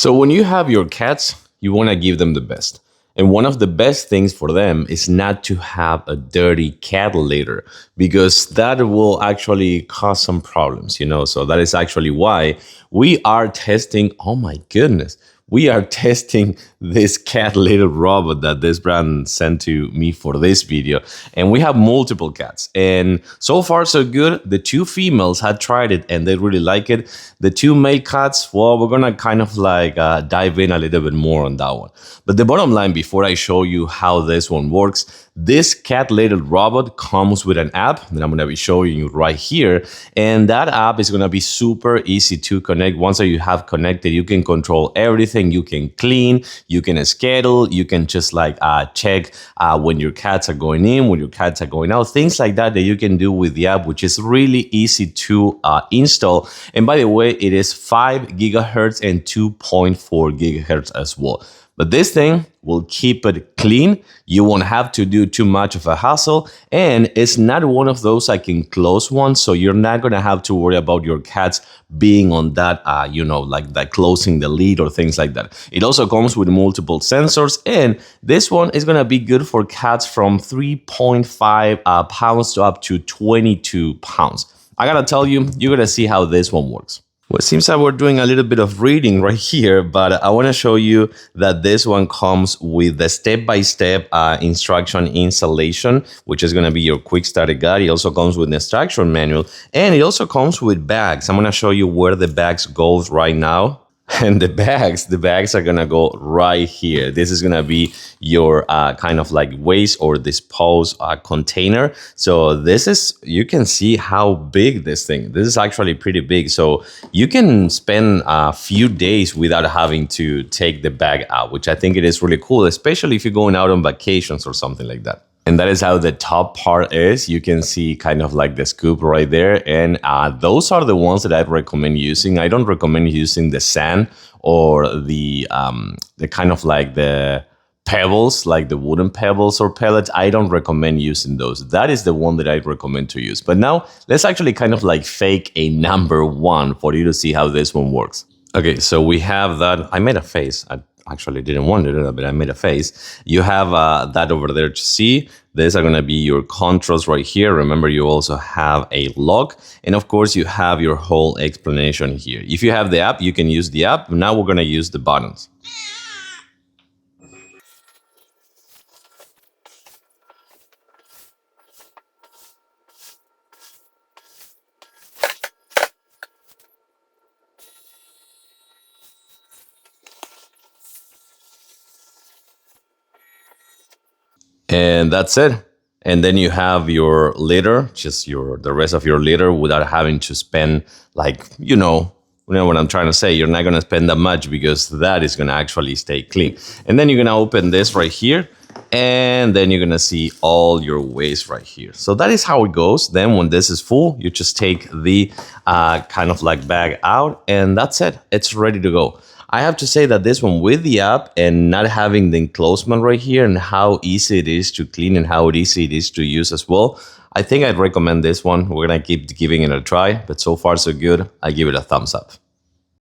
So when you have your cats, you want to give them the best. And one of the best things for them is not to have a dirty cat litter because that will actually cause some problems. So that is actually why we are testing, oh my goodness, we are testing this cat litter robot that this brand sent to me for this video. And we have multiple cats. And so far, so good. The two females had tried it and they really like it. The two male cats, well, we're going to kind of like dive in a little bit more on that one. But the bottom line, before I show you how this one works, this cat litter robot comes with an app that I'm going to be showing you right here. And that app is going to be super easy to connect. Once you have connected, you can control everything. You can clean, you can schedule, you can just like check when your cats are going in, when your cats are going out, things like that you can do with the app, which is really easy to install. And by the way, it is 5 gigahertz and 2.4 gigahertz as well. But this thing will keep it clean. You won't have to do too much of a hassle. And it's not one of those like enclosed ones. So you're not going to have to worry about your cats being on that, like that closing the lid or things like that. It also comes with multiple sensors. And this one is going to be good for cats from 3.5 pounds to up to 22 pounds. I got to tell you, you're going to see how this one works. Well, it seems that we're doing a little bit of reading right here, but I want to show you that this one comes with the step-by-step instruction installation, which is going to be your quick starter guide. It also comes with an instruction manual, and it also comes with bags. I'm going to show you where the bags goes right now. And the bags are gonna go right here. This is gonna be your kind of like waste or dispose container. So this is, you can see how big this is actually pretty big. So you can spend a few days without having to take the bag out, which I think it is really cool, especially if you're going out on vacations or something like that. And that is how the top part is. You can see kind of like the scoop right there. And those are the ones that I recommend using. I don't recommend using the sand or the kind of like the pebbles, like the wooden pebbles or pellets. I don't recommend using those. That is the one that I recommend to use. But now let's actually kind of like fake a number one for you to see how this one works. Okay, so we have that. I made a face. I actually didn't want to do that, but I made a face. You have that over there to see. These are going to be your controls right here. Remember, you also have a lock. And of course, you have your whole explanation here. If you have the app, you can use the app. Now we're going to use the buttons. And that's it. And then you have your litter, just the rest of your litter without having to spend like, you know what I'm trying to say. You're not going to spend that much because that is going to actually stay clean. And then you're going to open this right here. And then you're going to see all your waste right here. So that is how it goes. Then when this is full, you just take the kind of like bag out and that's it. It's ready to go. I have to say that this one with the app and not having the enclosement right here and how easy it is to clean and how easy it is to use as well, I think I'd recommend this one. We're going to keep giving it a try, but so far so good. I give it a thumbs up.